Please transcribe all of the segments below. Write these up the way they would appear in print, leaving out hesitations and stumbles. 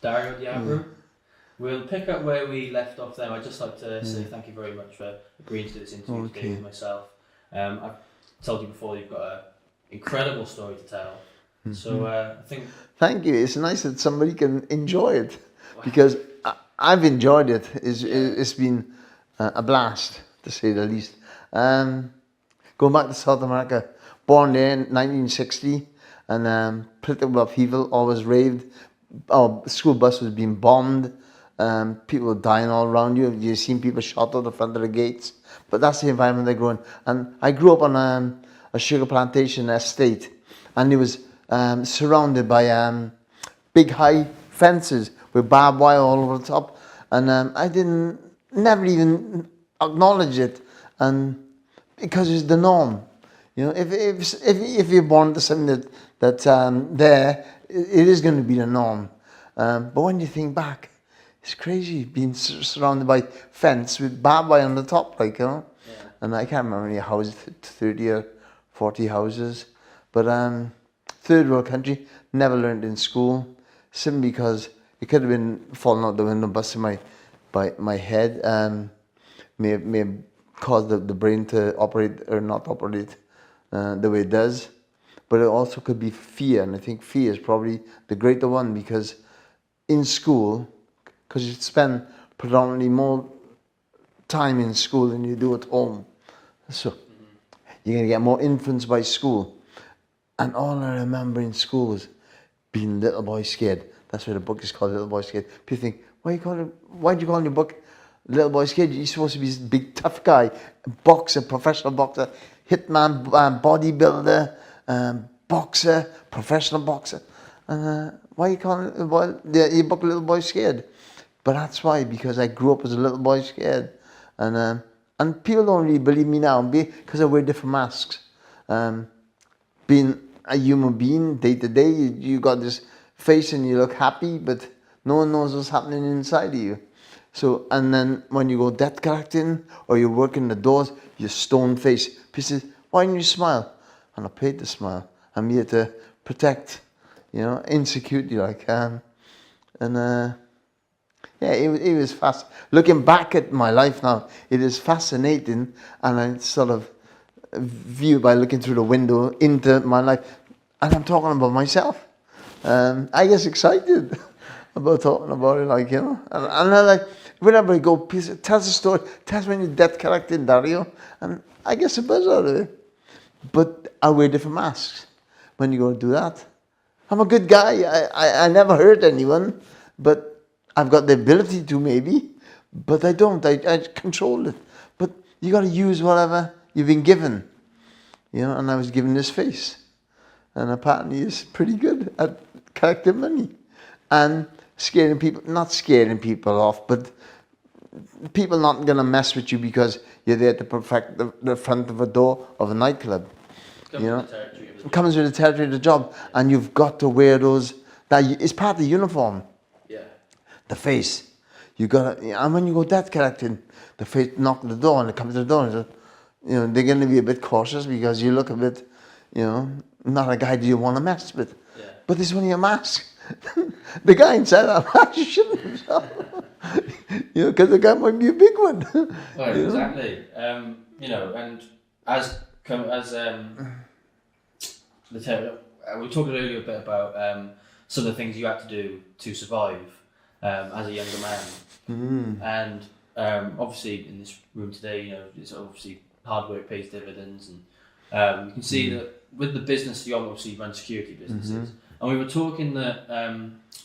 Dario, Deabreu. We'll pick up where we left off there. I'd just like to say thank you very much for agreeing to do this interview today with myself. I've told you before you've got an incredible story to tell. So I think... Thank you. It's nice that somebody can enjoy it because I've enjoyed it. It's been a blast, to say the least. Going back to South America, born there in 1960, and political upheaval, always raved. Our school bus was being bombed. People were dying all around you. You've seen people shot out the front of the gates. But that's the environment I grew in. And I grew up on a sugar plantation estate, and it was surrounded by big high fences with barbed wire all over the top. And I never even acknowledge it, and because it's the norm. You know, if you're born to something that there, it is going to be the norm. But when you think back, it's crazy being surrounded by fence with barbed wire on the top, like, you know. Yeah. And I can't remember any houses, 30 or 40 houses. But third world country, never learned in school, simply because it could have been falling out the window, busting my head. May have caused the brain to operate or not operate the way it does. But it also could be fear, and I think fear is probably the greater one, because in school, because you spend predominantly more time in school than you do at home, so you're going to get more influenced by school. And all I remember in school was being Little Boy Scared. That's why the book is called Little Boy Scared. People think, why do you call your book Little Boy Scared? You're supposed to be this big tough guy, boxer, professional boxer, hitman, bodybuilder, boxer, professional boxer. Why you call it, your book Little Boy Scared? But that's why, because I grew up as a little boy scared. And people don't really believe me now because I wear different masks. Being a human being day to day, you got this face and you look happy, but no one knows what's happening inside of you. So, and then when you go death collecting or you're working the doors, you're stone face. People say, why don't you smile? I'm not paid to smile. I'm here to protect, insecurity, like. Yeah, it was fast. Looking back at my life now, it is fascinating, and I sort of view by looking through the window into my life, and I'm talking about myself. I get excited about talking about it, and I like, whenever I go, tell us a story, tell us when you're death collecting, Dario, and I get a buzz out of it. But I wear different masks when you go to do that. I'm a good guy. I never hurt anyone, but I've got the ability to, maybe, but I don't. I control it. But you got to use whatever you've been given, and I was given this face. And apparently it's pretty good at collecting money and not scaring people off, but people not going to mess with you because you're there to perfect the front of a door of a nightclub. It comes with the territory of the job, and you've got to wear those. It's part of the uniform. Yeah. The face. And when you go death collecting, the face knock on the door and they come to the door and they're going to be a bit cautious because you look a bit, not a guy you want to mess with. Yeah. But it's only a mask. The guy inside that mask, you shouldn't have. Because the guy might be a big one. Well, exactly. And as we were talking earlier a bit about some of the things you had to do to survive as a younger man. And obviously in this room today, it's obviously hard work pays dividends, and you can see that with the business you obviously run security businesses. And we were talking that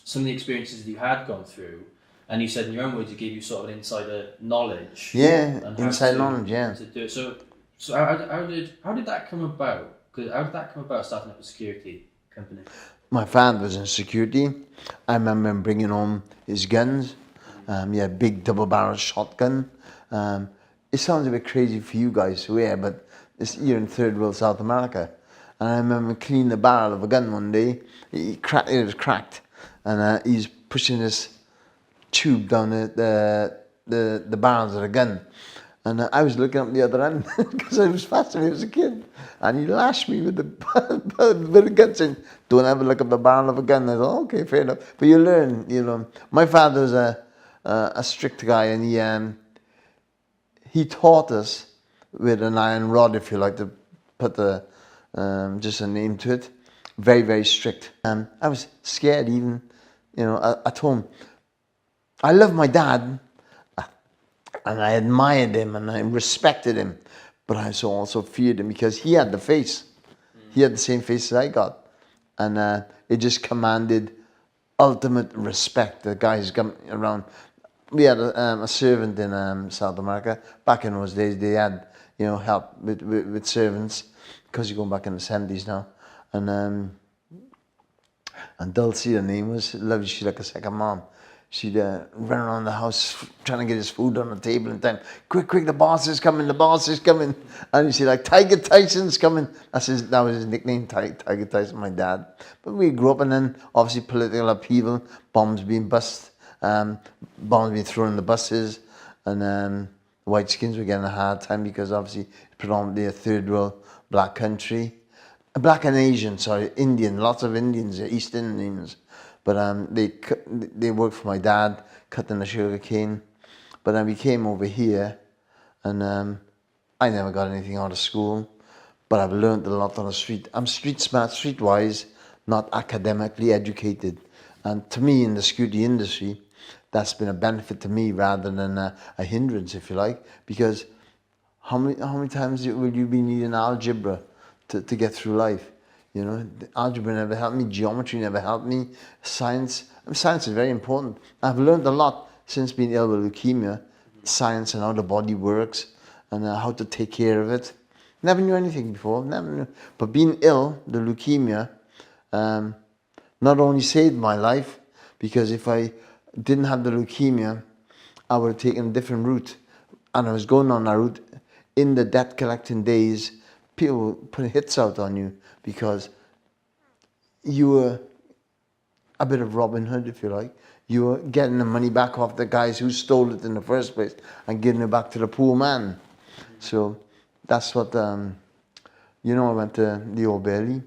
some of the experiences that you had gone through, and you said in your own words, it gave you sort of an insider knowledge. Yeah, inside knowledge, yeah. To do it. So how did that come about? How did that come about, starting up a security company? My father was in security. I remember him bringing home his guns. He had a big double-barrel shotgun. It sounds a bit crazy for you guys to hear, but you're in third world South America. And I remember him cleaning the barrel of a gun one day. It was cracked, and he's pushing this tube down the barrels of the gun. And I was looking up the other end because I was fascinated as a kid. And he lashed me with the guts and don't ever look at the barrel of a gun. I thought, okay, fair enough. But you learn, you know. My father was a strict guy, and he taught us with an iron rod, if you like, to put just a name to it. Very, very strict. I was scared even, you know, at home. I loved my dad, and I admired him, and I respected him, but I also feared him because he had the face. He had the same face as I got, and it just commanded ultimate respect. The guys come around. We had a servant in South America. Back in those days, they had, you know, help with servants, because you're going back in the 70s now. And Dulcie, her name was, lovely. She's like a second mom. She'd run around the house trying to get his food on the table in time. Quick, quick, the boss is coming, the boss is coming. And you see, like, Tiger Tyson's coming. That was his nickname, Tiger Tyson, my dad. But we grew up, and then obviously political upheaval, bombs being bombs being thrown in the buses, and white skins were getting a hard time because obviously it's predominantly a third world black country. Black and Asian, sorry, Indian, lots of Indians, East Indians. But they worked for my dad, cutting the sugar cane. But then we came over here, and I never got anything out of school, but I've learned a lot on the street. I'm street smart, streetwise, not academically educated. And to me, in the security industry, that's been a benefit to me rather than a hindrance, if you like, because how many times will you be needing algebra to get through life? You know, algebra never helped me, geometry never helped me, science is very important. I've learned a lot since being ill with leukemia, science and how the body works, and how to take care of it. Never knew anything before, never knew. But being ill, the leukemia, not only saved my life, because if I didn't have the leukemia, I would have taken a different route. And I was going on that route. In the debt collecting days, people put hits out on you because you were a bit of Robin Hood, if you like. You were getting the money back off the guys who stole it in the first place and giving it back to the poor man. So that's what, you know, I went to the Old Bailey,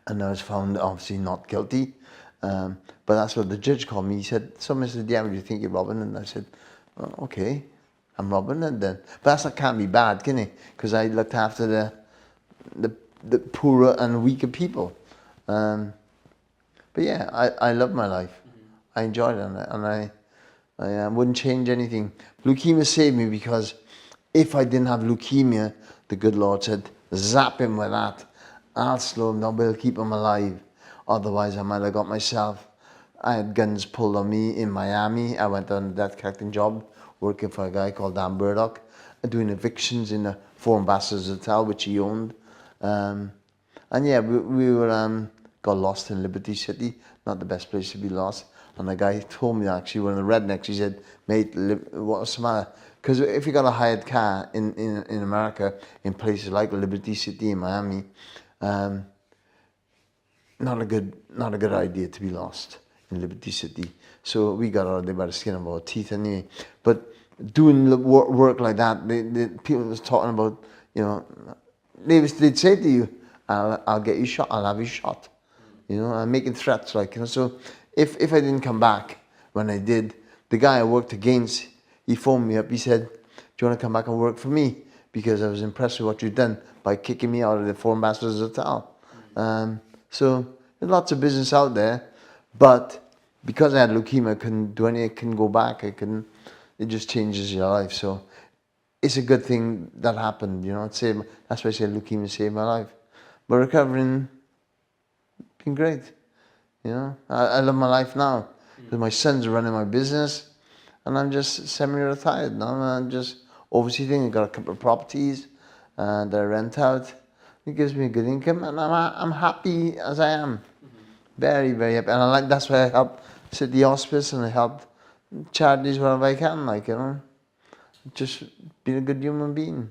and I was found obviously not guilty. But that's what the judge called me. He said, so Mr. Deabreu, do you think you're Robin? And I said, oh, okay, I'm Robin Hood then. But that can't be bad, can it? Because I looked after the poorer and weaker people. But yeah, I love my life. I enjoyed it, and I wouldn't change anything. Leukemia saved me, because if I didn't have leukemia, the good Lord said, zap him with that. I'll slow him down, but I'll keep him alive. Otherwise, I might have got myself. I had guns pulled on me in Miami. I went on a debt collecting job, working for a guy called Dario, doing evictions in the Four Ambassadors Hotel, which he owned. And yeah, we were got lost in Liberty City. Not the best place to be lost. And the guy told me, actually, one of the rednecks, he said, mate, what's the matter? Because if you got a hired car in America, in places like Liberty City in Miami, not a good idea to be lost in Liberty City. So we got out of there by the skin of our teeth anyway. But doing work like that, the people was talking about, you know, they'd say to you, I'll get you shot, I'll have you shot. You know, I'm making threats, like, you know. So if I didn't come back when I did, the guy I worked against, he phoned me up. He said, do you want to come back and work for me? Because I was impressed with what you'd done by kicking me out of the Four Ambassadors Hotel. So there's lots of business out there, but because I had leukemia, I couldn't do anything. I couldn't go back. It just changes your life. So it's a good thing that happened, you know. That's why I say leukemia saved my life. But recovering, been great. You know, I love my life now, because my sons are running my business, and I'm just semi-retired now. I'm just overseeing. I got a couple of properties that I rent out. It gives me a good income, and I'm happy as I am. Very, very happy. And that's why I help City Hospice, and I help charities wherever I can, like, you know. Just being a good human being.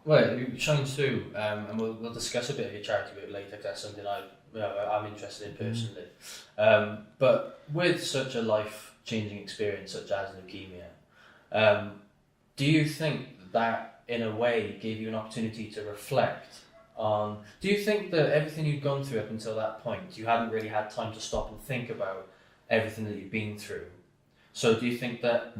Well, you shine through, and we'll discuss a bit of your charity work later, because that's something I'm interested in personally. But with such a life-changing experience such as leukemia, do you think that in a way, gave you an opportunity to reflect on. Do you think that everything you've gone through up until that point, you hadn't really had time to stop and think about everything that you've been through? So do you think that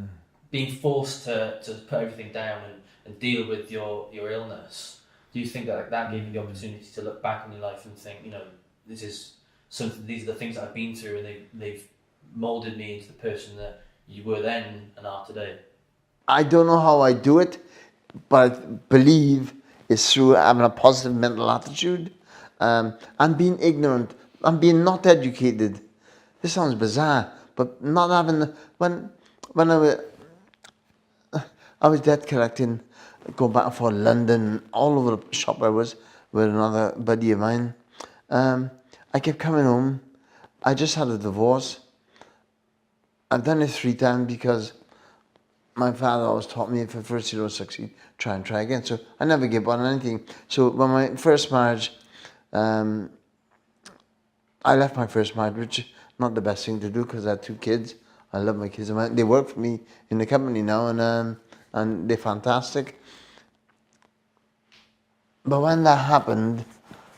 being forced to put everything down and deal with your illness, do you think that that gave you the opportunity to look back on your life and think, this is something, these are the things that I've been through, and they've molded me into the person that you were then and are today? I don't know how I do it, but I believe it's through having a positive mental attitude, and being ignorant, and being not educated. This sounds bizarre, but not having when I was debt collecting, going back and forth London, all over the shop I was with another buddy of mine. I kept coming home. I just had a divorce. I've done it 3 times because my father always taught me, if at first you don't succeed, try and try again. So I never give up on anything. So when my first marriage, I left my first marriage, which not the best thing to do because I had 2 kids. I love my kids. They work for me in the company now, and they're fantastic. But when that happened,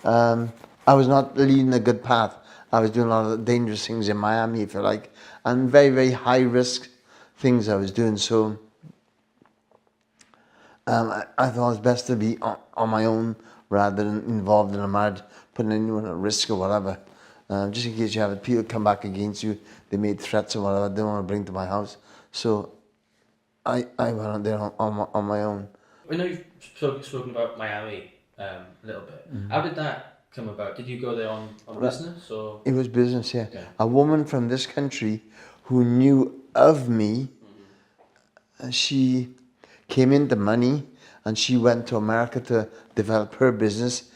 I was not leading a good path. I was doing a lot of dangerous things in Miami, if you like, and very, very high risk things I was doing. So I thought it was best to be on my own rather than involved in a marriage, putting anyone at risk or whatever. Just in case you have people come back against you, they made threats or whatever, they don't want to bring to my house. So I went out there on my own. I know you've spoken about Miami a little bit. How did that come about? Did you go there on business or? It was business, yeah. A woman from this country who knew of me, she came into money and she went to America to develop her business.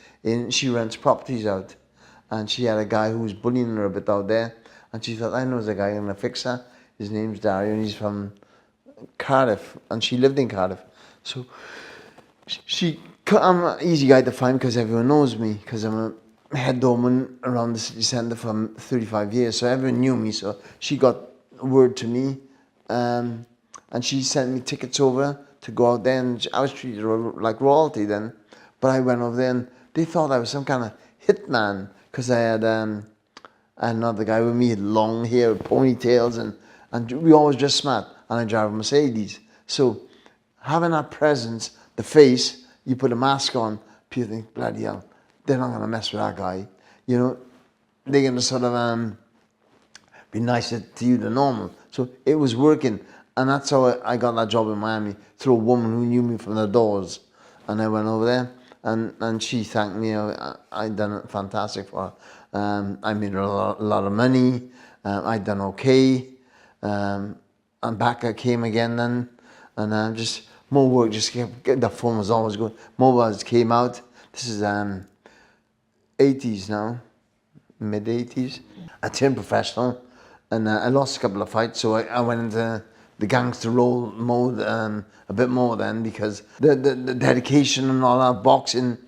She rents properties out, and she had a guy who was bullying her a bit out there, and she thought, I know there's a guy going to fix her. His name's Dario and he's from Cardiff, and she lived in Cardiff. So I'm an easy guy to find because everyone knows me, because I'm a head doorman around the city centre for 35 years, so everyone knew me. So she got word to me, and she sent me tickets over to go out there, and I was treated like royalty then. But I went over there and they thought I was some kind of hitman because I had another guy with me, had long hair, ponytails, and we always dress smart, and I drive a Mercedes. So having that presence, the face, you put a mask on, people think, bloody hell, they're not going to mess with that guy. They're going to sort of be nicer to you than normal. So it was working, and that's how I got that job in Miami, through a woman who knew me from the doors. And I went over there, and she thanked me. I'd done it fantastic for her. I made a lot of money. I'd done okay. And back I came again then, and just more work. Just kept, the phone was always going. Mobiles came out. This is 80s now, mid 80s. I turned professional, and I lost a couple of fights, so I went into the gangster role mode a bit more then, because the dedication and all that boxing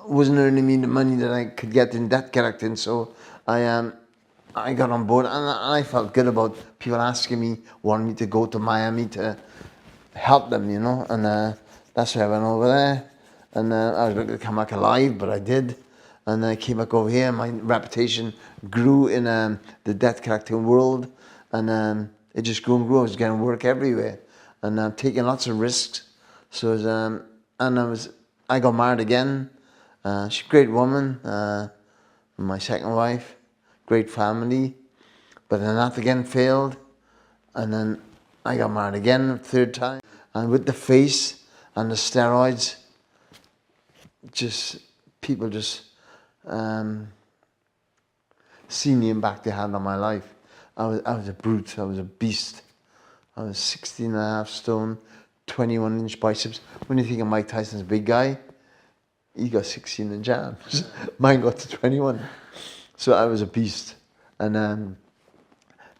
wasn't earning me the money that I could get in debt collecting. So I got on board, and I felt good about people asking me, wanting me to go to Miami to help them, and that's why I went over there. And I was going to come back alive, but I did. And I came back over here. My reputation grew in the debt collecting world, and it just grew and grew. I was getting work everywhere, and taking lots of risks. So it was, and I got married again. She's a great woman, my second wife, great family. But then that again failed, and then I got married again, 3rd time. And with the face and the steroids, people seen the impact they had on my life. I was a brute, I was a beast. I was 16 and a half stone, 21-inch biceps. When you think of Mike Tyson's big guy, he got 16 in jabs. Mine got to 21. So I was a beast. And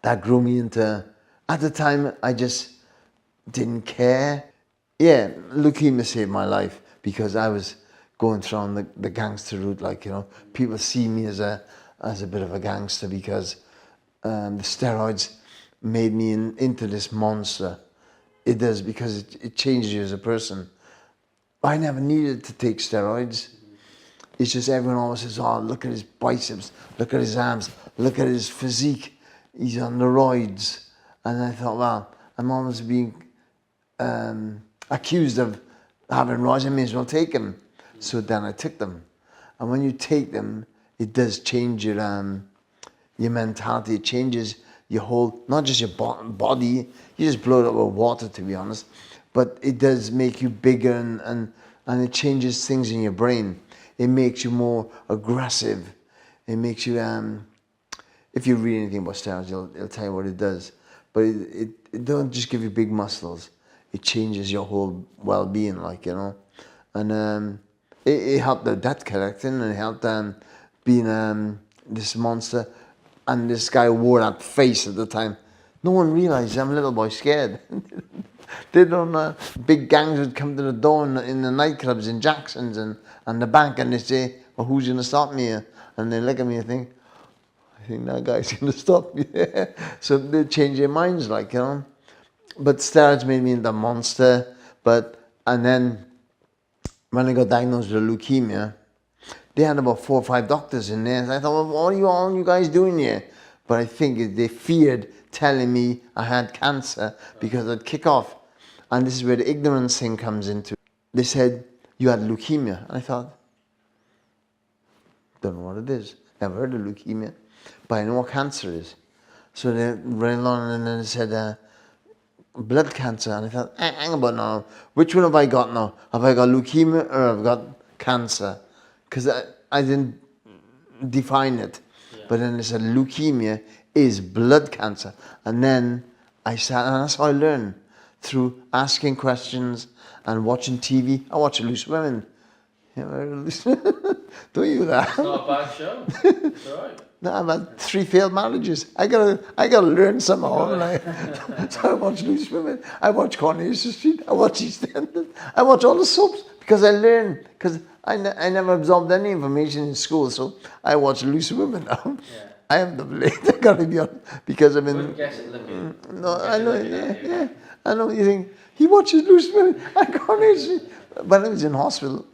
that grew me into, at the time, I just didn't care. Yeah, leukemia saved my life because I was going through the gangster route, people see me as a bit of a gangster because the steroids made me into this monster. It does, because it changes you as a person. I never needed to take steroids. It's just everyone always says, oh, look at his biceps, look at his arms, look at his physique. He's on the roids. And I thought, well, I'm always being accused of having roids. I may as well take them. So then I took them. And when you take them, it does change your mentality. It changes your whole, not just your body. You just blow it up with water, to be honest. But it does make you bigger and it changes things in your brain. It makes you more aggressive. It makes you, if you read anything about steroids, it'll tell you what it does. But it don't just give you big muscles. It changes your whole well-being, like, you know. And it helped the debt collecting, and it helped being this monster. And this guy wore that face at the time. No one realized I'm a little boy scared. They don't. Big gangs would come to the door in the nightclubs in Jackson's and the bank, and they say, "Well, who's going to stop me here?" And they look at me and think, "I think that guy's going to stop me." So they change their minds, like, you know. But steroids made me into a monster. And then when I got diagnosed with leukemia, they had about 4 or 5 doctors in there. And I thought, well, what are all you guys doing here? But I think they feared telling me I had cancer because I'd kick off. And this is where the ignorance thing comes into. They said, you had leukemia. And I thought, don't know what it is. Never heard of leukemia. But I know what cancer is. So they ran along and then they said, blood cancer. And I thought, hang about now. Which one have I got now? Have I got leukemia or have I got cancer? Because I didn't define it. Yeah. But then they said leukemia is blood cancer. And then I sat, and that's how I learned, through asking questions and watching TV. I watch Loose Women. Yeah, don't you that? It's not a bad show. It's all right. No, I've had 3 failed marriages. I gotta learn somehow. So I watch Loose Women. I watch Coronation Street. I watch EastEnders. I watch all the soaps because I learn. Because I never absorbed any information in school, so I watch Loose Women now. Yeah. I am the blade. I gotta be honest, because I've been. Wouldn't guess it looking. No, I know. Yeah. I know. You think he watches Loose Women. I Coronation Street. When I was in hospital,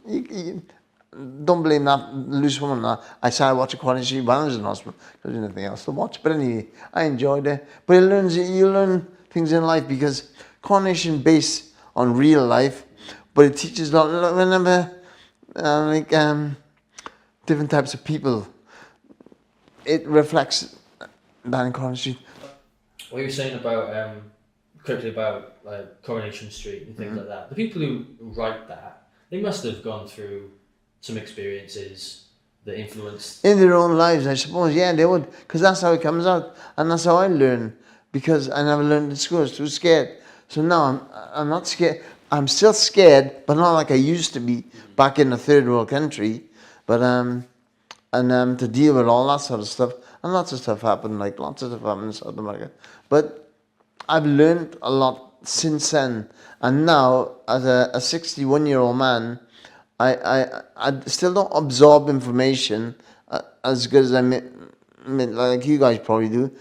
don't blame that Loose Woman. I started watching Coronation Street when I was in hospital. There was nothing else to watch. But anyway, I enjoyed it. But you learn things in life, because Coronation based on real life, but it teaches a lot. Whenever different types of people, it reflects that in Coronation Street. What you were saying about quickly about like Coronation Street and things like that. The people who write that, they must have gone through some experiences that influenced in their own lives, I suppose. Yeah, they would, because that's how it comes out, and that's how I learn. Because I never learned in school, I was too scared. So now I'm not scared. I'm still scared, but not like I used to be back in a third world country. But to deal with all that sort of stuff, and lots of stuff happened. Like lots of stuff happened in South America, but I've learned a lot since then. And now, as a 61-year-old man, I still don't absorb information as good as like you guys probably do,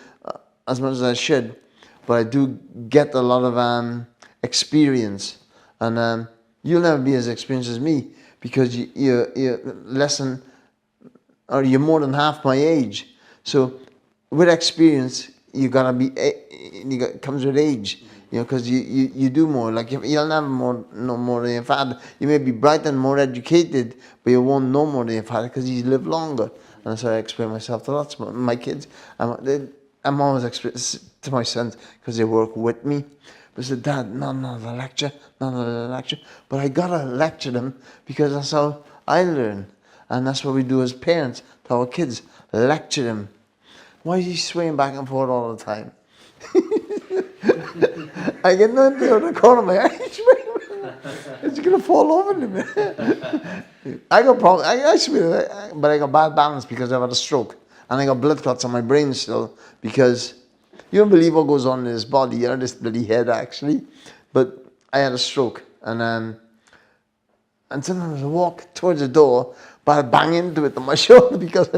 as much as I should. But I do get a lot of experience, and you'll never be as experienced as me, because you're less than, or you're more than half my age. So with experience, it comes with age. You know, because you do more. Like you'll never know more than your father. You may be bright and more educated, but you won't know more than your father because he's lived longer. And so I explain myself to lots of my kids. I'm always explaining to my sons, because they work with me. But I said, Dad, none of the lecture. But I gotta lecture them, because that's how I learn, and that's what we do as parents to our kids. Lecture them. Why is he swaying back and forth all the time? I get nothing out of the corner of my eye. It's going to fall over me. I got problems. I swear, but I got bad balance because I've had a stroke. And I got blood clots on my brain still, because you don't believe what goes on in this body, or this bloody head actually. But I had a stroke, and sometimes I walk towards the door, but I bang into it on my shoulder because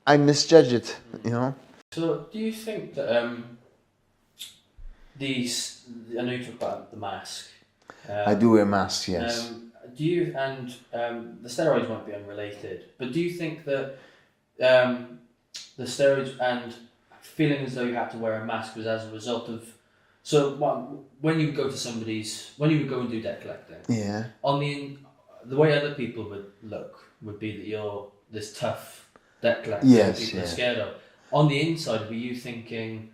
I misjudge it, you know. So do you think that I know you talk about the mask. I do wear masks, yes. Do you, and the steroids might be unrelated, but do you think that the steroids and feeling as though you had to wear a mask was as a result of, so when you would go to when you would go and do debt collecting, Yeah. on the way other people would look would be that you're this tough debt collector that people are scared of. On the inside, were you thinking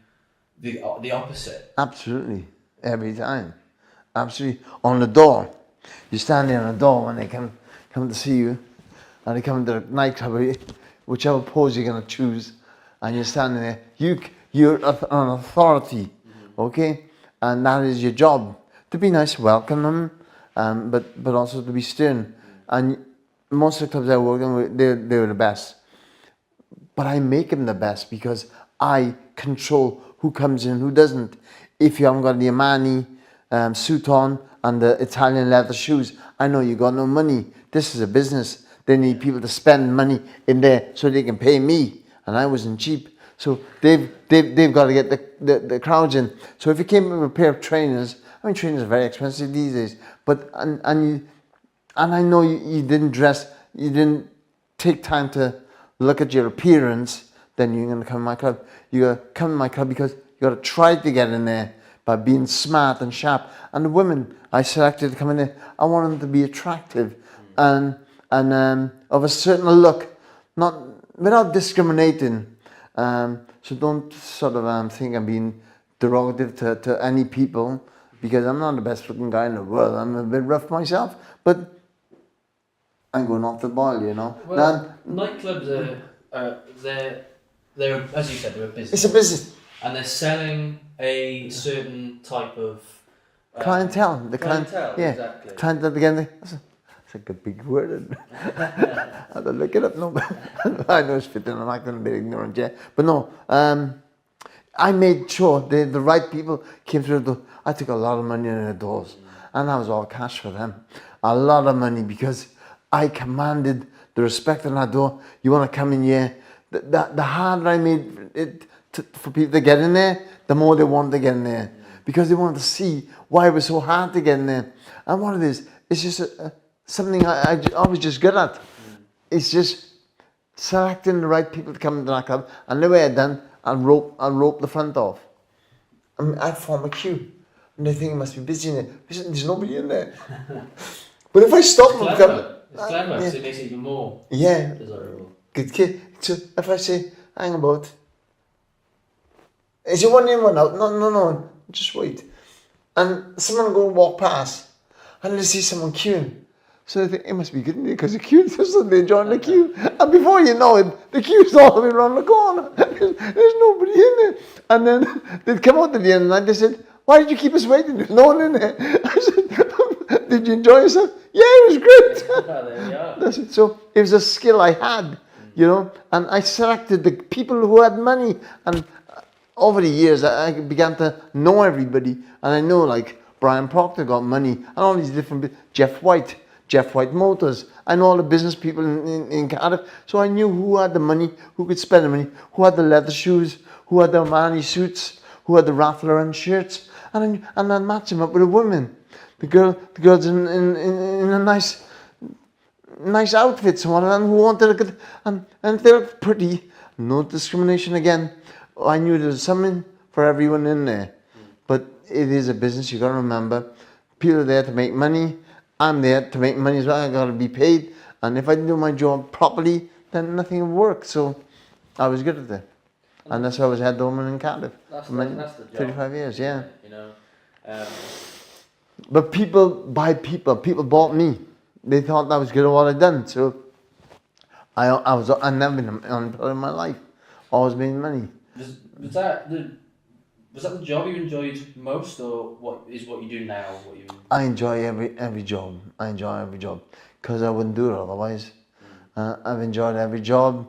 the opposite? Absolutely. Every time. Absolutely. On the door. You stand there on the door when they come to see you, and they come to the nightclub, whichever pose you're going to choose, and you're standing there. You're an authority, okay? And that is your job. To be nice, welcome them, but also to be stern. And most of the clubs I work in, they were the best. But I make them the best because I control who comes in, who doesn't. If you haven't got the Armani suit on and the Italian leather shoes, I know you got no money. This is a business. They need people to spend money in there so they can pay me. And I wasn't cheap. So they've got to get the crowds in. So if you came with a pair of trainers, I mean, trainers are very expensive these days. But and I know you didn't dress, you didn't take time to look at your appearance, then you're going to come to my club. You're going to come to my club because you got to try to get in there by being smart and sharp. And the women I selected to come in there, I want them to be attractive and of a certain look, not without discriminating. So don't sort of think I'm being derogative to any people, because I'm not the best looking guy in the world. I'm a bit rough myself, but I'm going off the ball, you know. Well, nightclubs they're as you said, they're a business. It's a business. And they're selling a certain type of clientele. The clientele, yeah. Exactly. Clientele again. That's a good big word. I have to look it up. No, I know it's fitting. I'm not going to be ignorant yet. But no, I made sure the right people came through the door. I took a lot of money in the doors, and that was all cash for them. A lot of money, because I commanded the respect on that door. You want to come in here? The harder I made it for people to get in there, the more they wanted to get in there, because they wanted to see why it was so hard to get in there. And what it is, it's just something I was just good at. It's just selecting the right people to come into that club, and the way I done, I'll rope the front off. I mean, I form a queue, and they think it must be busy in there. There's nobody in there. But if I stop them, it's clever, so it makes it even more desirable. Good kid. So if I say, hang about, is it one in, one out? No, just wait. And someone go and walk past, and they see someone queuing. So they think, it must be good in there because the queue, so they join the queue. And before you know it, the queue's all the way around the corner. There's nobody in there. And then they'd come out at the end of the night, they said, why did you keep us waiting? There's no one in there. I said, did you enjoy yourself? Yeah, it was great. There we are. That's it. So it was a skill I had, you know, and I selected the people who had money. And over the years, I began to know everybody. And I know, like, Brian Proctor got money, and all these different, Jeff White Motors. I know all the business people in Cardiff. So I knew who had the money, who could spend the money, who had the leather shoes, who had the Armani suits, who had the Ralph Lauren shirts. And I'd match them up with a woman. The girls in a nice outfits, and who wanted a good, and if they looked pretty, no discrimination again. I knew there was something for everyone in there. But it is a business, you got to remember. People are there to make money. I'm there to make money as well. I got to be paid. And if I didn't do my job properly, then nothing would work. So I was good at it. And that's how I was head doorman in Cardiff. That's the job. 35 years, yeah. You know. But people buy people. People bought me. They thought I was good at what I'd done. So I've never been unemployed in my life. Always made money. Was that the job you enjoyed most, or what you do now? I enjoy every job. I enjoy every job because I wouldn't do it otherwise. I've enjoyed every job.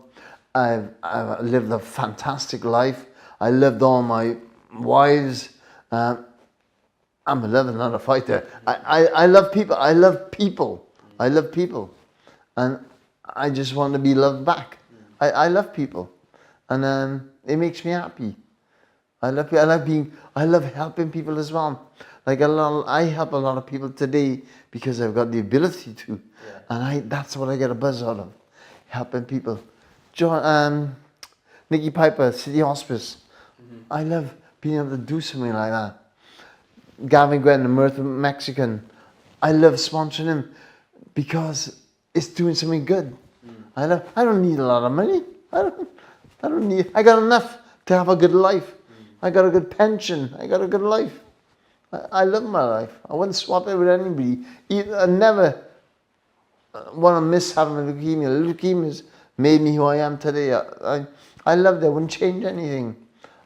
I've lived a fantastic life. I lived all my wives. I'm a lover, not a fighter. I love people. I love people. I love people, and I just want to be loved back. I love people, and it makes me happy. I love helping people as well. Like I help a lot of people today because I've got the ability to, and that's what I get a buzz out of, helping people. Nikki Piper, City Hospice. I love being able to do something like that. Gavin Gwen, the Mirth Mexican. I love sponsoring him because it's doing something good. I don't need a lot of money. I got enough to have a good life. I got a good pension. I got a good life. I love my life. I wouldn't swap it with anybody. I never want to miss having a leukemia. Leukemia's made me who I am today. I loved it. I wouldn't change anything.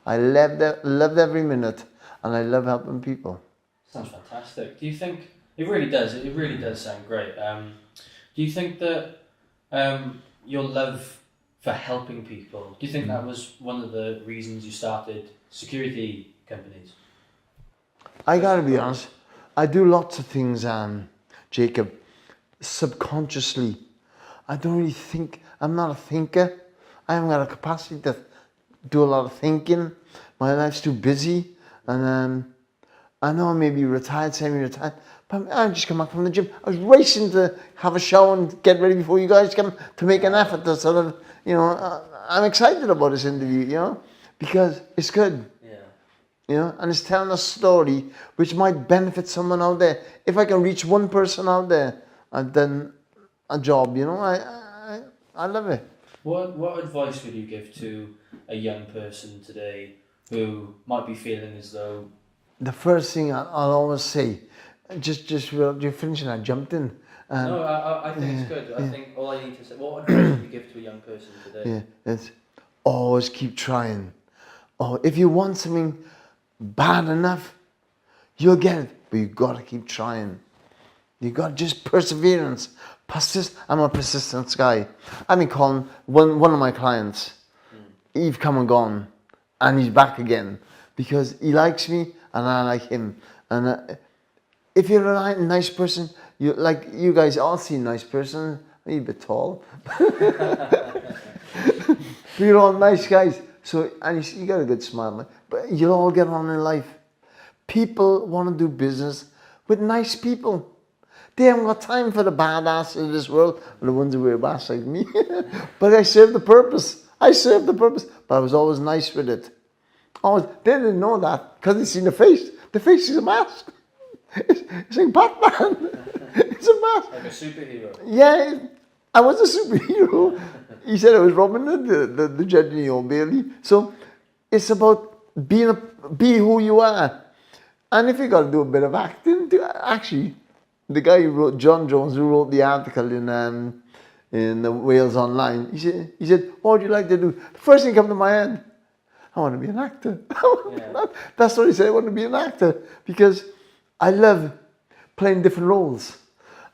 I loved every minute, and I love helping people. Sounds fantastic. Do you think it really does? It really does sound great. Do you think that your love for helping people? Do you think that was one of the reasons you started security companies? I gotta be honest. I do lots of things, Jacob, subconsciously. I don't really think. I'm not a thinker. I haven't got a capacity to do a lot of thinking. My life's too busy, and I know I may be retired, semi-retired, but I just come back from the gym. I was racing to have a shower and get ready before you guys come to make an effort to sort of, I'm excited about this interview, because it's good. And it's telling a story which might benefit someone out there. If I can reach one person out there, I've done a job, I love it. What advice would you give to a young person today who might be feeling as though... The first thing I'll always say, just while you're finishing, I jumped in. No, I think it's good. I think all I need to say, what advice would you give to a young person today? Yeah, it's always keep trying. Oh, if you want something bad enough, you'll get it, but you got to keep trying. You got just perseverance. I'm a persistence guy. I've been calling one of my clients. He's come and gone, and he's back again because he likes me and I like him. And if you're a nice person, you guys all see a nice person. Maybe a bit tall, but you're all nice guys. So and you got a good smile, man. But you'll all get on in life. People want to do business with nice people. They haven't got time for the badasses of this world, or the ones who wear masks like me. But I serve the purpose. But I was always nice with it. They didn't know that because they seen the face. The face is a mask. It's like Batman. It's a mask. Like a superhero. Yeah, I was a superhero. He said I was Robin Hood, the judge in the Old Bailey. So it's about be who you are. And if you got to do a bit of acting, actually, the guy who wrote, John Jones, who wrote the article in the Wales Online, he said, what would you like to do? The first thing came to my head, I want to be an actor. That's what he said, I want to be an actor. Because I love playing different roles.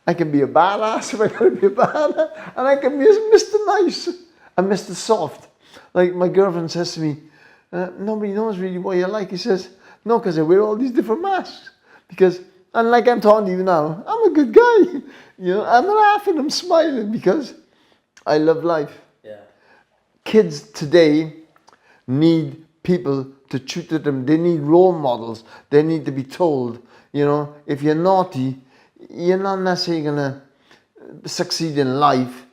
I can be a badass if I got to be a badass, and I can be Mr. Nice and Mr. Soft. Like my girlfriend says to me, nobody knows really what you're like. He says, no, because I wear all these different masks. And like I'm talking to you now, I'm a good guy. I'm laughing, I'm smiling because I love life. Yeah. Kids today need people to tutor them. They need role models. They need to be told, if you're naughty, you're not necessarily going to succeed in life.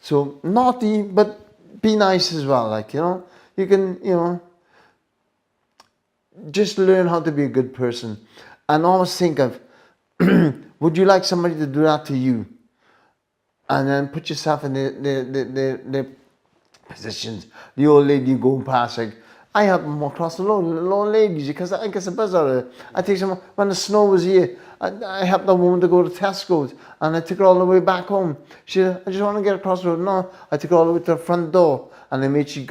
So naughty, but be nice as well. You can, just learn how to be a good person. And always think of, would you like somebody to do that to you? And then put yourself in their positions. The old lady going past, I help them across the road, the old ladies, because I get a buzz out of it. I take someone, when the snow was here, I helped that woman to go to Tesco's, and I took her all the way back home. She said, I just want to get across the road. No, I took her all the way to the front door, and I made sure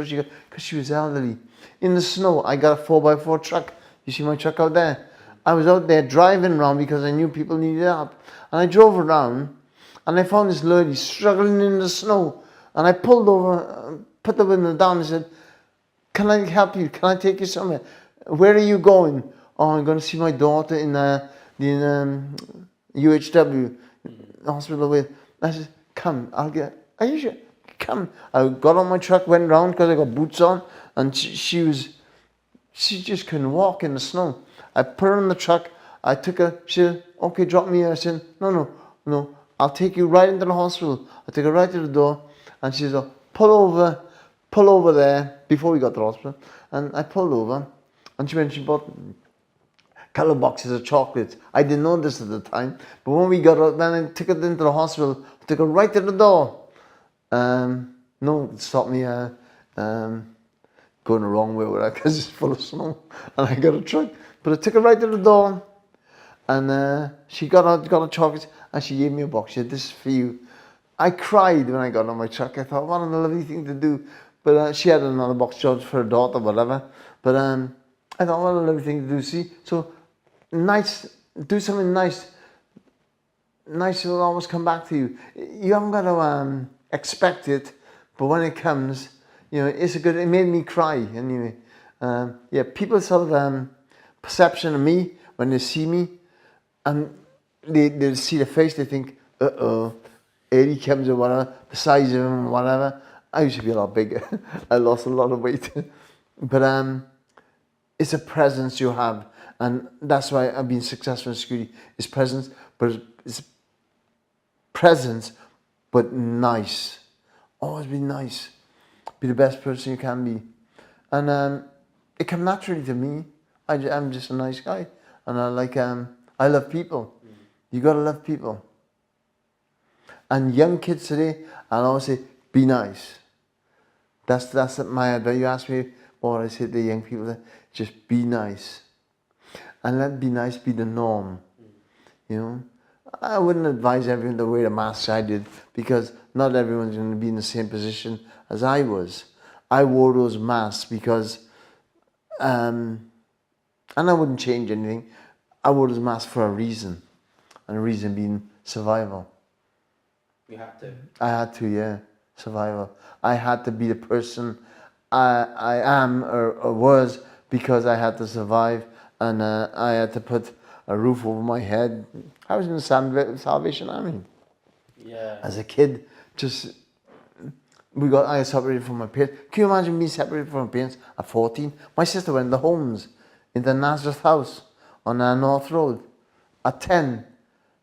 she got, because she was elderly. In the snow, I got a 4x4 truck. You see my truck out there? I was out there driving around because I knew people needed help. And I drove around, and I found this lady struggling in the snow. And I pulled over, put the window down and said, can I help you? Can I take you somewhere? Where are you going? Oh, I'm going to see my daughter in the UHW hospital with. I said, come, are you sure? Come. I got on my truck, went round because I got boots on, and she was she just couldn't walk in the snow. I put her in the truck. I took her. She said, "Okay, drop me here." I said, "No. I'll take you right into the hospital." I took her right to the door, and she said, pull over there," before we got to the hospital. And I pulled over, and she bought colour boxes of chocolates. I didn't know this at the time, but when we got out, then I took her into the hospital. I took her right to the door. No, it stopped me going the wrong way with her because it's full of snow, and I got a truck. But I took her right to the door, and she got a chocolate, and she gave me a box. She said, "This is for you." I cried when I got on my truck. I thought, what a lovely thing to do. But she had another box just for her daughter, whatever. But I thought, what a lovely thing to do. See, so nice, do something nice. Nice will always come back to you. You haven't got to expect it, but when it comes, it's a good. It made me cry anyway. People sort of perception of me when they see me, and they see the face. They think, here he comes or whatever. The size of him, or whatever. I used to be a lot bigger. I lost a lot of weight, but it's a presence you have, and that's why I've been successful in security. It's presence, but it's presence, but nice. Always be nice. Be the best person you can be. And it comes naturally to me. I'm just a nice guy. And I love people. You gotta love people. And young kids today, I'll always say, be nice. That's my advice. You ask me what I say to young people, just be nice. And let be nice be the norm. I wouldn't advise everyone to wear a mask I did, because not everyone's going to be in the same position as I was. I wore those masks because, and I wouldn't change anything. I wore those masks for a reason, and the reason being survival. You had to? I had to, yeah, survival. I had to be the person I am or was because I had to survive, and I had to put a roof over my head. I was in the Salvation Army. Yeah. As a kid, I got separated from my parents. Can you imagine being separated from my parents at 14? My sister went to the homes in the Nazareth house on North Road. At 10,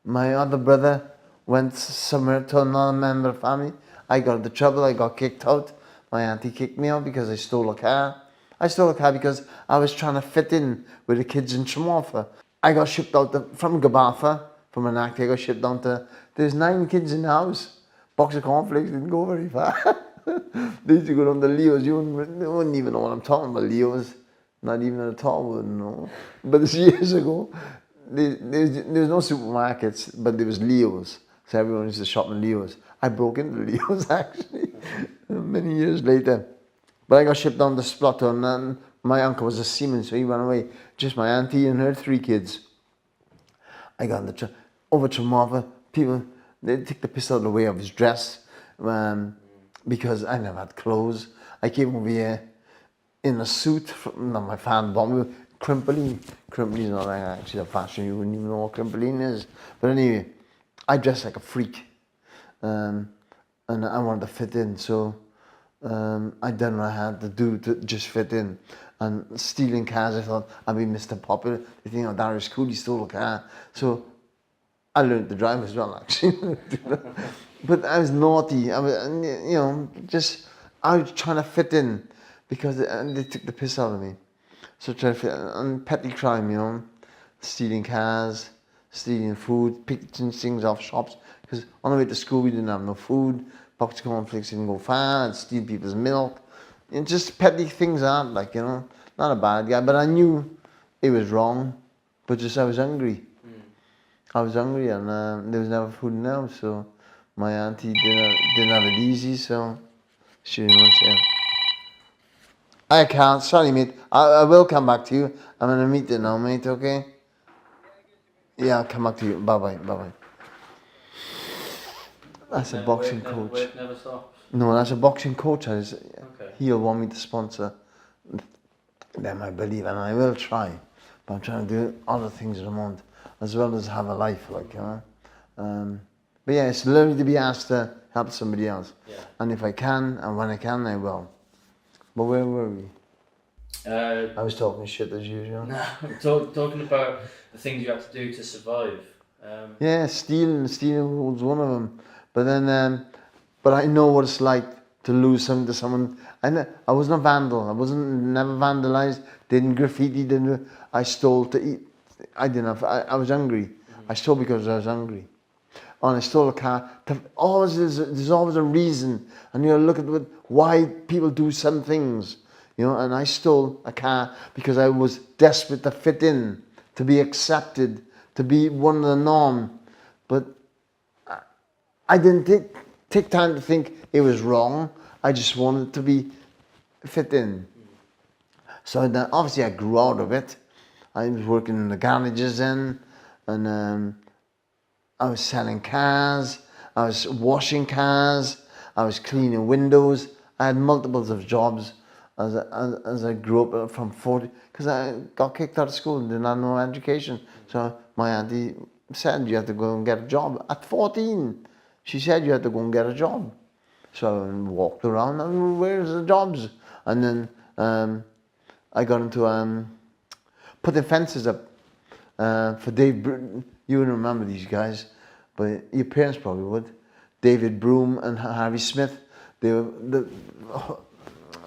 my other brother went somewhere to another member of the family. I got into trouble. I got kicked out. My auntie kicked me out because I stole a car. I stole a car because I was trying to fit in with the kids in Tremorfa. I got shipped out from Gabartha, from Anacti. I got shipped down to, there's 9 kids in the house. Box of cornflakes didn't go very far. They used to go down to Leo's. You wouldn't even know what I'm talking about, Leo's. Not even at all wouldn't know. But this years ago, there was no supermarkets, but there was Leo's. So everyone used to shop in Leo's. I broke into Leo's actually, many years later. But I got shipped down to Splatter, and then my uncle was a seaman, so he ran away. Just my auntie and her 3 kids. I got in the over to Martha. People, they take the piss out of the way I was dressed, because I never had clothes. I came over here in a suit from my fan bomb, crimpoline. Crimpoline's not actually a fashion, you wouldn't even know what crimpoline is. But anyway, I dressed like a freak, and I wanted to fit in, so I done what I had to do to just fit in. And stealing cars, I thought I'd be Mr. Popular. They think, oh, Dario's cool, he stole a car. So I learned to drive as well, actually. But I was naughty. I was, I was trying to fit in because they took the piss out of me. So trying to fit in, and petty crime, stealing cars, stealing food, picking things off shops. Because on the way to school, we didn't have no food. Box of cornflakes didn't go far. I'd steal people's milk. And just petty things aren't not a bad guy. But I knew it was wrong. But just I was hungry. I was hungry, and there was never food in the house. So my auntie didn't have it easy. So she didn't want to. I can't. Sorry, mate. I will come back to you. I'm in a meeting now, mate. Okay. Yeah, I'll come back to you. Bye bye. Bye bye. That's a boxing coach. Work never stops. No, that's a boxing coach. Okay. He'll want me to sponsor them, I believe, and I will try. But I'm trying to do other things at the moment, as well as have a life, But yeah, it's lovely to be asked to help somebody else. Yeah. And if I can, and when I can, I will. But where were we? I was talking shit as usual. No, talking about the things you have to do to survive. Yeah, stealing was one of them. But then, but I know what it's like to lose something to someone. I wasn't a vandal. I wasn't never vandalized. Didn't graffiti. Didn't. I stole to eat. I didn't have. I was hungry. I stole because I was hungry. And I stole a car. There's always a reason, and you look at why people do some things. And I stole a car because I was desperate to fit in, to be accepted, to be one of the norm. But I didn't take time to think it was wrong. I just wanted to be fit in. So then obviously I grew out of it. I was working in the garages then, and I was selling cars, I was washing cars, I was cleaning windows. I had multiples of jobs as I grew up from 40, because I got kicked out of school and didn't have no education. So my auntie said, you have to go and get a job. At 14, she said you had to go and get a job. So I walked around, and where's the jobs? And then I got into putting fences up for Deabreu. You wouldn't remember these guys, but your parents probably would. Deabreu and Harvey Smith, they were the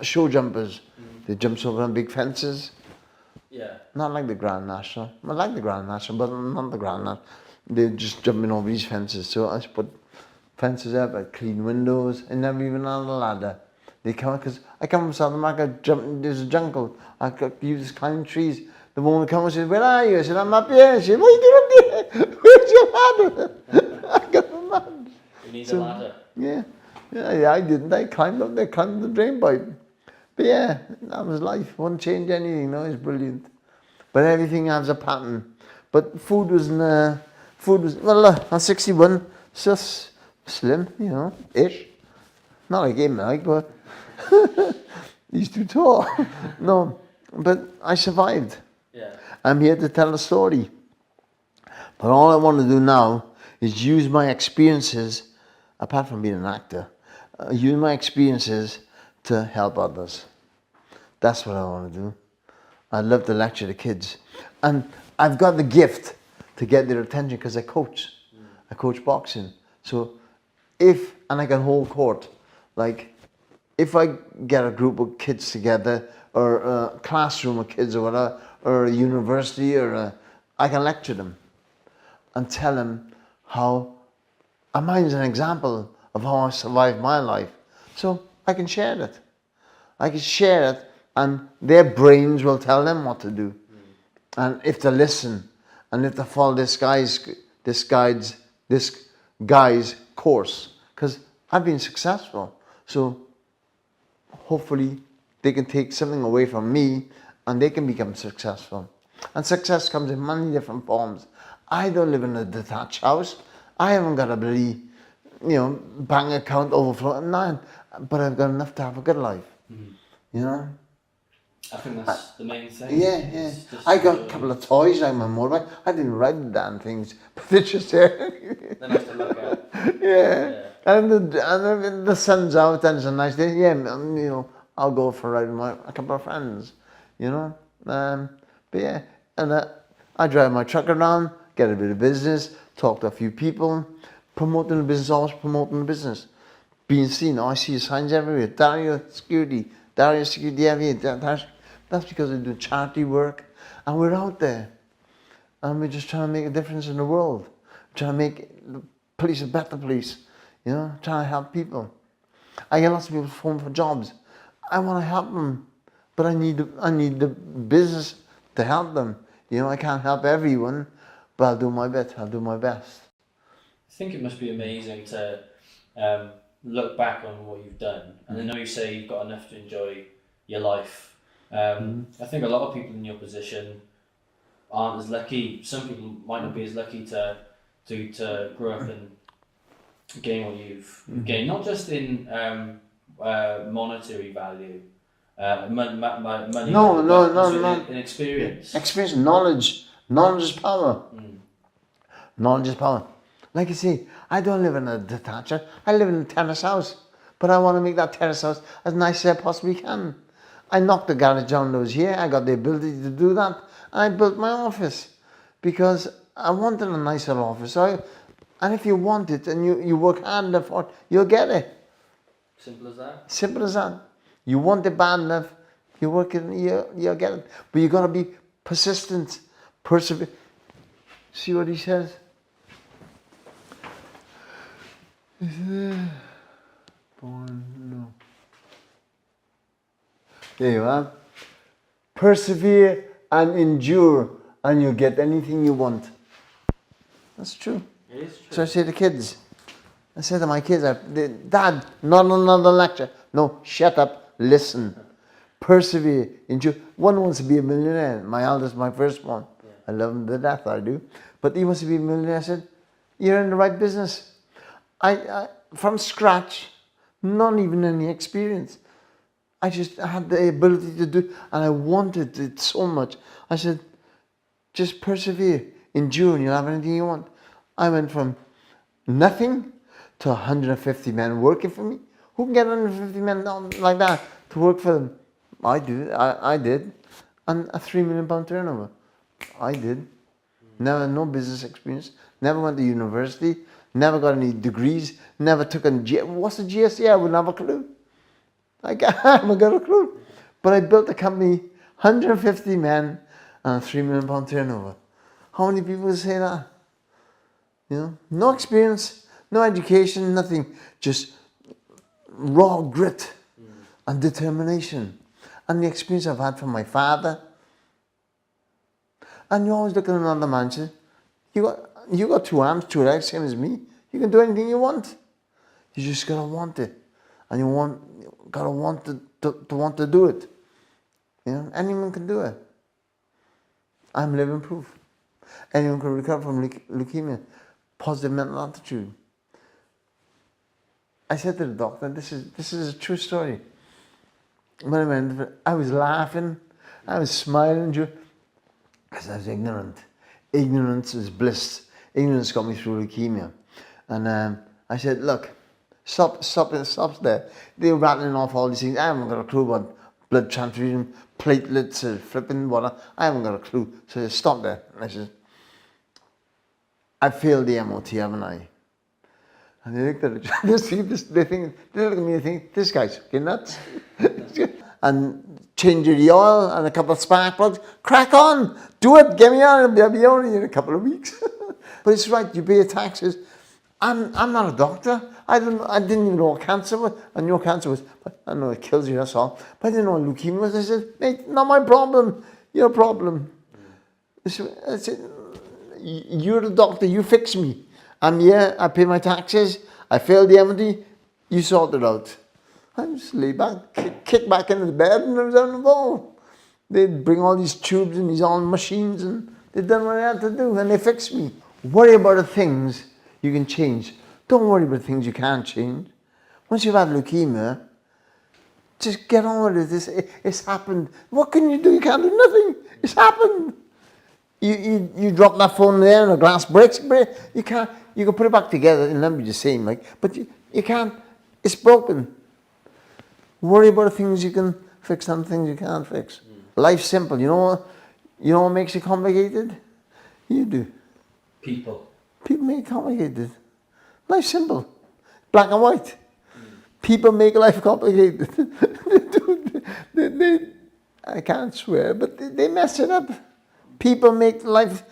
show jumpers. They jumped over on big fences. Yeah. Not like the Grand National. I like the Grand National, but not the Grand National. They're just jumping over these fences. So I just put fences up, I'd clean windows, and never even had a ladder. They come, because I come from South America, there's a jungle. I could use climbing trees. The woman comes and says, where are you? I said, I'm up here. She said, what are you doing up there? Where's your ladder? I got a ladder. You need a ladder. Yeah, I didn't. I climbed up there, climbed the drain pipe. But yeah, that was life. Wouldn't change anything. No, it's brilliant. But everything has a pattern. But food was, well, I'm 61, just slim, ish. Not like him, but he's too tall. No, but I survived. Yeah. I'm here to tell a story. But all I want to do now is use my experiences, apart from being an actor, use my experiences to help others. That's what I want to do. I love to lecture the kids. And I've got the gift to get their attention because I coach. I coach boxing. So and I can hold court, like if I get a group of kids together, or a classroom of kids or whatever, or a university, I can lecture them and tell them how, and mine's an example of how I survived my life. So I can share it. I can share it, and their brains will tell them what to do. And if they listen, and if they follow this guy's course, because I've been successful. So hopefully they can take something away from me and they can become successful. And success comes in many different forms. I don't live in a detached house. I haven't got a bloody, bank account overflowing, none. But I've got enough to have a good life. I think that's the main thing. Yeah. I got a couple of toys like my motorbike. I didn't ride the damn things, but they're just there. They're nice to look at. Yeah. And the sun's out and it's a nice day. Yeah, I'll go for a ride with a couple of friends, But yeah, and I drive my truck around, get a bit of business, talk to a few people, promoting the business, always promoting the business. Being seen, I see signs everywhere. Dario security, that's because I do charity work, and we're out there, and we're just trying to make a difference in the world, trying to make the police a better police, trying to help people. I get lots of people phone for jobs. I want to help them, but I need the business to help them. I can't help everyone, but I'll do my bit. I'll do my best. I think it must be amazing to look back on what you've done, and I know you say you've got enough to enjoy your life. I think a lot of people in your position aren't as lucky. Some people might not be as lucky to grow up and gain what you've gained, not just in monetary value, money. No. In experience. Experience, knowledge. Knowledge is power. Knowledge is power. Like you see, I don't live in a detached house. I live in a terrace house, but I want to make that terrace house as nice as I possibly can. I knocked the garage down that was here. I got the ability to do that. I built my office because I wanted a nicer office. And if you want it and you work hard enough for it, you'll get it. Simple as that. Simple as that. You want it bad enough, you work it, you'll get it. But you got to be persistent, persevere. See what he says? No. There you are. Persevere and endure, and you'll get anything you want. That's true. It is true. So I say to kids, I say to my kids, Dad, not another lecture. No, shut up, listen. Persevere, endure. One wants to be a millionaire. My eldest, my first one. Yeah. I love him to death, I do. But he wants to be a millionaire. I said, you're in the right business. I from scratch, not even any experience. I just had the ability to do, and I wanted it so much. I said, just persevere, endure, and you'll have anything you want. I went from nothing to 150 men working for me. Who can get 150 men like that to work for them? I did. And a £3 million turnover. I did. Never, no business experience. Never went to university. Never got any degrees. Never took what's the GSE? I wouldn't have a clue. I haven't got a clue. But I built a company, 150 men, and a £3 million turnover. How many people would say that? You know, no experience, no education, nothing. Just raw grit and determination. And the experience I've had from my father. And you always look at another man and say, you got 2 arms, 2 legs, same as me. You can do anything you want. You just gotta want it. And gotta want to do it. You know, anyone can do it. I'm living proof. Anyone can recover from leukemia. Positive mental attitude. I said to the doctor, this is a true story. When I went, I was laughing, I was smiling, because I was ignorant. Ignorance is bliss. Ignorance got me through leukemia. And I said, look, stop there. They were rattling off all these things. I haven't got a clue about blood transfusion, platelets, flipping water. I haven't got a clue. So I said, stop there. And I said, I failed the MOT, haven't I? And they looked at each other, they look at me and think, this guy's fucking nuts. And change the oil and a couple of spark plugs, crack on, do it, get me on, I'll be only in a couple of weeks. But it's right, you pay your taxes. I'm not a doctor. I didn't even know what cancer was. I knew what cancer was, but I know it kills you, that's all. But I didn't know what leukemia was. I said, mate, not my problem, your problem. I said, you're the doctor, you fix me. I'm here, I pay my taxes, I failed the MOT, you sort it out. I just lay back, kick back into the bed, and I was on the ball. They'd bring all these tubes and these all machines, and they'd done what they had to do, and they fixed me. Worry about the things you can change. Don't worry about the things you can't change. Once you've had leukemia, just get on with it. It's happened. What can you do? You can't do nothing. It's happened. You drop that phone there and a glass breaks. You can't. You can put it back together and it'll be the same, but you can't. It's broken. Worry about the things you can fix and things you can't fix. Life's simple. You know what makes it complicated? You do. People make it complicated. Life's simple. Black and white. People make life complicated. I can't swear, but they mess it up. People make life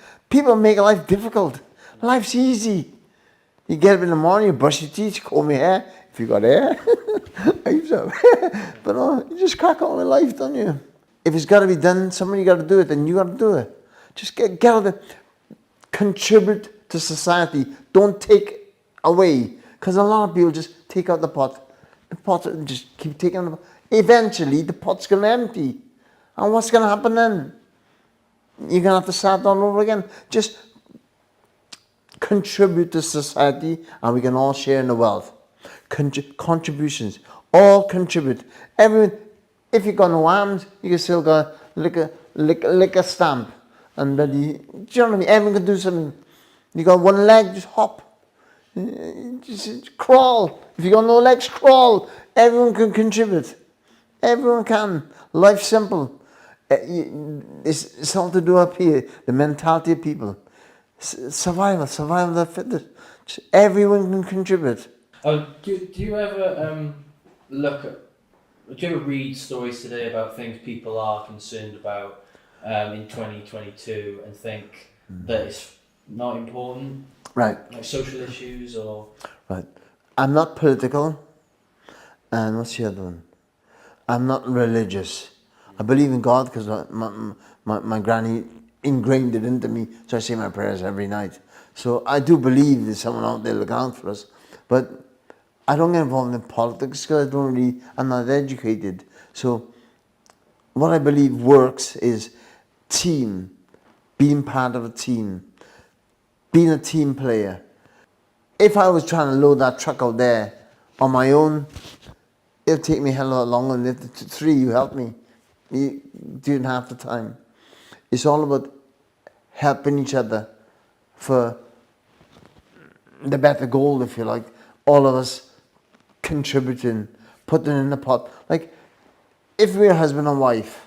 difficult. Life's easy. You get up in the morning, you brush your teeth, comb your hair, if you got hair. I used to have. But no, you just crack on with life, don't you? If it's got to be done, somebody got to do it, then you got to do it. Just get out of it. Contribute to society. Don't take away. Because a lot of people just take out the pot. The pot, just keep taking the pot. Eventually, the pot's going to empty. And what's going to happen then? You're going to have to start all over again. Just contribute to society and we can all share in the wealth. Contributions. All contribute. Everyone, if you've got no arms, you can still go lick a stamp. And then do you know what I mean? Everyone can do something. You got one leg, just hop. Just crawl. If you got no legs, crawl. Everyone can contribute. Everyone can. Life's simple. It's all to do up here. The mentality of people. Survival of the fittest. Everyone can contribute. Oh, do you ever look at? Do you ever read stories today about things people are concerned about in 2022 and think that it's not important? Right. Like social issues or. Right. I'm not political. And what's the other one? I'm not religious. I believe in God because my granny ingrained it into me, so I say my prayers every night. So I do believe there's someone out there looking out for us, but I don't get involved in politics because I'm not educated. So what I believe works is team, being part of a team, being a team player. If I was trying to load that truck out there on my own, it'll take me a hell of a lot longer than if the three you help me. You didn't have the time. It's all about helping each other for the better goal, if you like. All of us contributing, putting in the pot. Like, if we're husband and wife,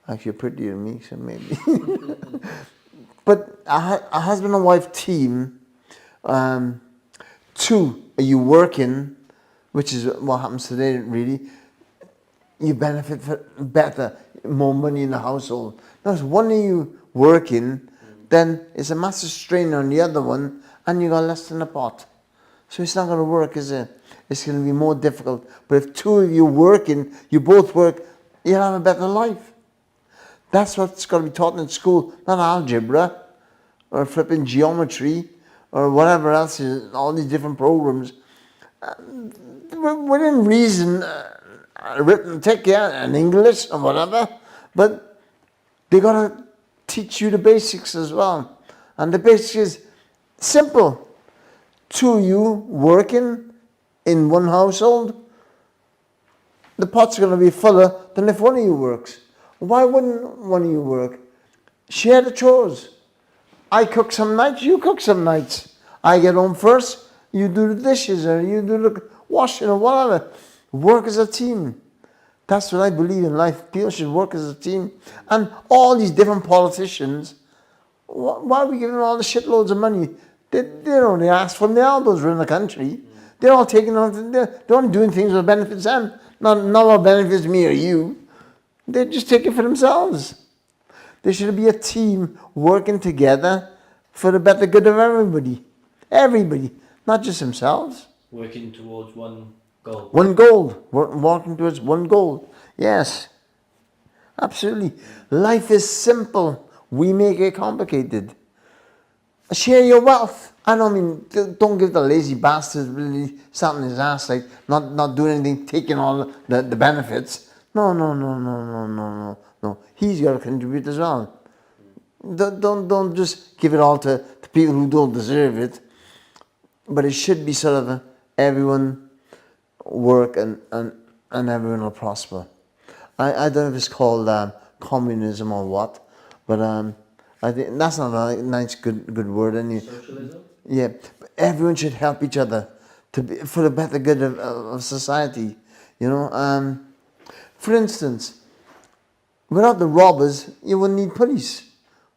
actually you're prettier than me, so maybe. But a husband and wife team, two, are you working, which is what happens today really, you benefit for better, more money in the household. Now, if one of you working, then it's a massive strain on the other one, and you got less in the pot. So it's not going to work, is it? It's going to be more difficult. But if two of you working, you both work, you'll have a better life. That's what's got to be taught in school, not algebra, or flipping geometry, or whatever else, all these different programs. Within reason, arithmetic, yeah, and English, and whatever, but they got to teach you the basics as well. And the basics is simple. Two of you working in one household, the pot's going to be fuller than if one of you works. Why wouldn't one of you work? Share the chores. I cook some nights, you cook some nights. I get home first, you do the dishes, or you do the washing, or whatever. Work as a team. That's what I believe in life. People should work as a team. And all these different politicians, why are we giving them all the shitloads of money? They're only asked from the elbows around the country. They're all taking on, they're only doing things that benefits them. Not what benefits me or you. They just take it for themselves. There should be a team working together for the better good of everybody. Everybody, not just themselves. Working towards one goal. One goal. Walking towards one goal. Yes. Absolutely. Life is simple. We make it complicated. Share your wealth. I don't mean, don't give the lazy bastard really sat in his ass, like not doing anything, taking all the benefits. No. He's got to contribute as well. Don't just give it all to people who don't deserve it. But it should be sort of everyone work and everyone will prosper. I don't know if it's called communism or what, but I think that's not a nice good word anyway. Socialism? Yeah, but everyone should help each other for the better good of society. You know, for instance, without the robbers, you wouldn't need police,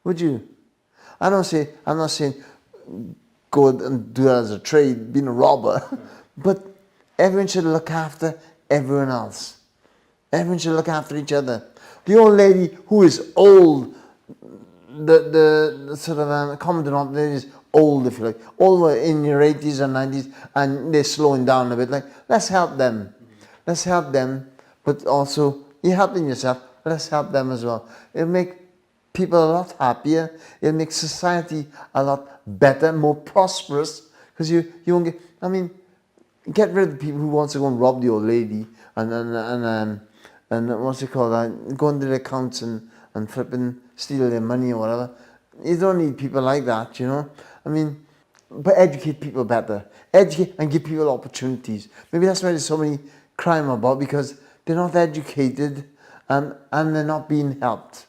would you? I'm not saying go and do that as a trade, being a robber, but everyone should look after everyone else. Everyone should look after each other. The old lady who is old, the sort of common denominator is old, if you like, all in your 80s and 90s, and they're slowing down a bit. Like, let's help them. Let's help them, but also you're helping yourself. Let's help them as well. It'll make people a lot happier. It'll make society a lot better, more prosperous. Because you won't get. I mean, get rid of the people who wants to go and rob the old lady and what's it called? Go into the accounts and flipping steal their money or whatever. You don't need people like that, you know. I mean, but educate people better. Educate and give people opportunities. Maybe that's why there's so many crime about, because they're not educated and they're not being helped.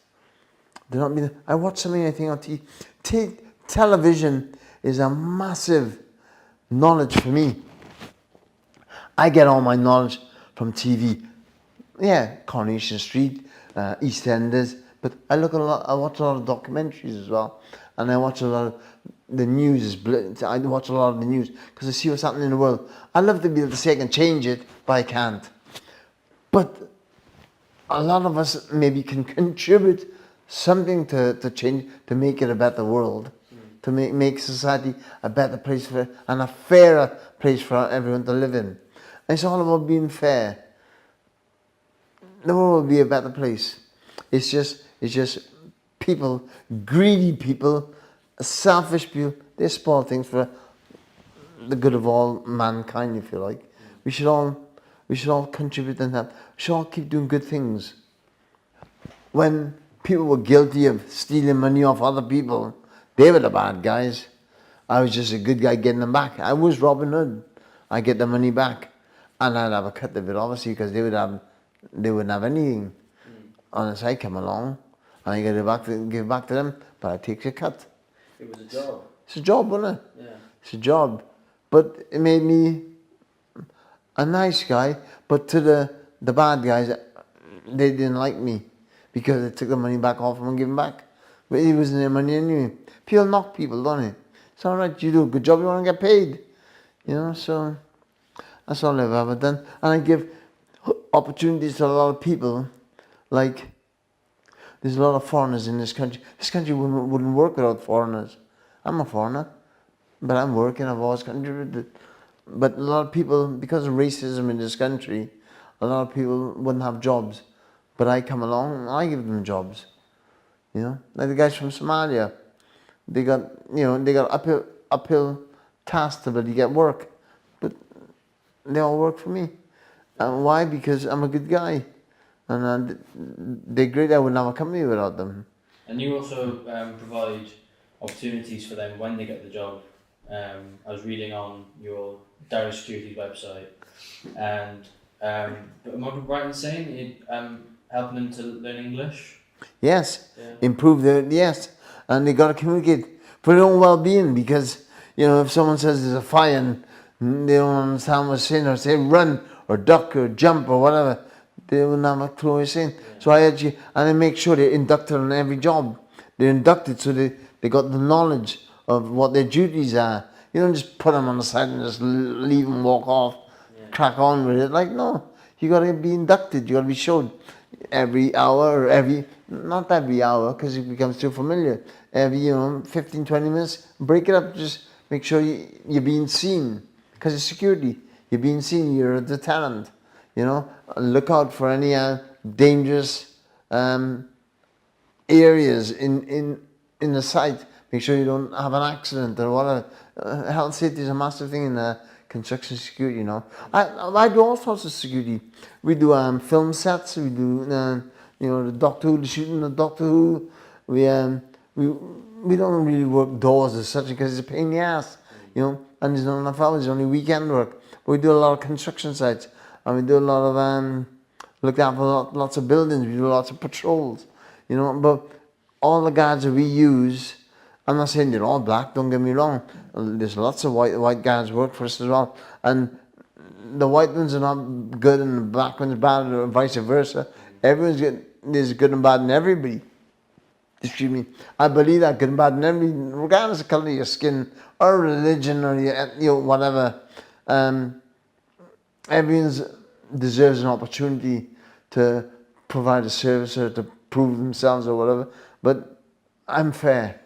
They're not being. I watch something, I think, on TV. Television is a massive knowledge for me. I get all my knowledge from TV. yeah, Coronation Street, EastEnders. But I watch a lot of documentaries as well, and I watch a lot of the news. I watch a lot of the news because I see what's happening in the world. I love to be able to say I can change it, but I can't. But a lot of us maybe can contribute something to change, to make it a better world, to make society a better place for, and a fairer place for everyone to live in. And it's all about being fair. The world will be a better place. It's just people, greedy people, selfish people, they spoil things for the good of all mankind, if you like. We should all contribute and have. We should all keep doing good things. When people were guilty of stealing money off other people, they were the bad guys. I was just a good guy getting them back. I was Robin Hood. I get the money back, and I'd have a cut of it, obviously, because they wouldn't have anything. Unless I come along, and I give back to them, but I take a cut. It was a job. It's a job, wasn't it? Yeah. It's a job, but it made me a nice guy. But to the bad guys, they didn't like me because they took the money back off them and give them back. But it wasn't their money anyway. People knock people, don't they? It's all right. You do a good job. You want to get paid. You know. So that's all I've ever done. And I give opportunities to a lot of people. Like, there's a lot of foreigners in this country. This country wouldn't work without foreigners. I'm a foreigner, but I'm working. I've always contributed. But a lot of people, because of racism in this country, a lot of people wouldn't have jobs. But I come along and I give them jobs. You know, like the guys from Somalia, they got uphill tasks to really get work, but they all work for me. And why? Because I'm a good guy. And they're great. I wouldn't have a company without them. And you also provide opportunities for them when they get the job. I was reading on your Dario Security's website, and but am I right in saying it helping them to learn English? Yes, Yeah. improve yes, and they got to communicate for their own well-being, because if someone says there's a fire and they don't understand what's saying, or say run or duck or jump or whatever, they wouldn't have a clue what you're saying. Yeah. So and I make sure they're inducted on every job. They're inducted so they got the knowledge of what their duties are. You don't just put them on the side and just leave them walk off, crack on with it. Like, no, you got to be inducted. You got to be showed every hour, or not every hour because it becomes too familiar. Every 15, 20 minutes, break it up. Just make sure you're being seen, because it's security. You're being seen. You're a deterrent. Look out for any dangerous areas in the site. Make sure you don't have an accident or whatever. Health safety is a massive thing in construction security. I do all sorts of security. We do film sets. We do the Doctor Who, the shooting of Doctor Who. We don't really work doors as such because it's a pain in the ass. And there's not enough hours. It's only weekend work. But we do a lot of construction sites, and we do a lot of look after lots of buildings. We do lots of patrols. But all the guards that we use, I'm not saying they're all black, don't get me wrong. There's lots of white guards work for us as well. And the white ones are not good and the black ones are bad, or vice versa. Everyone's good. There's good and bad in everybody. Excuse me. I believe that good and bad in everybody, regardless of colour of your skin or religion or your whatever. Everyone deserves an opportunity to provide a service or to prove themselves or whatever. But I'm fair.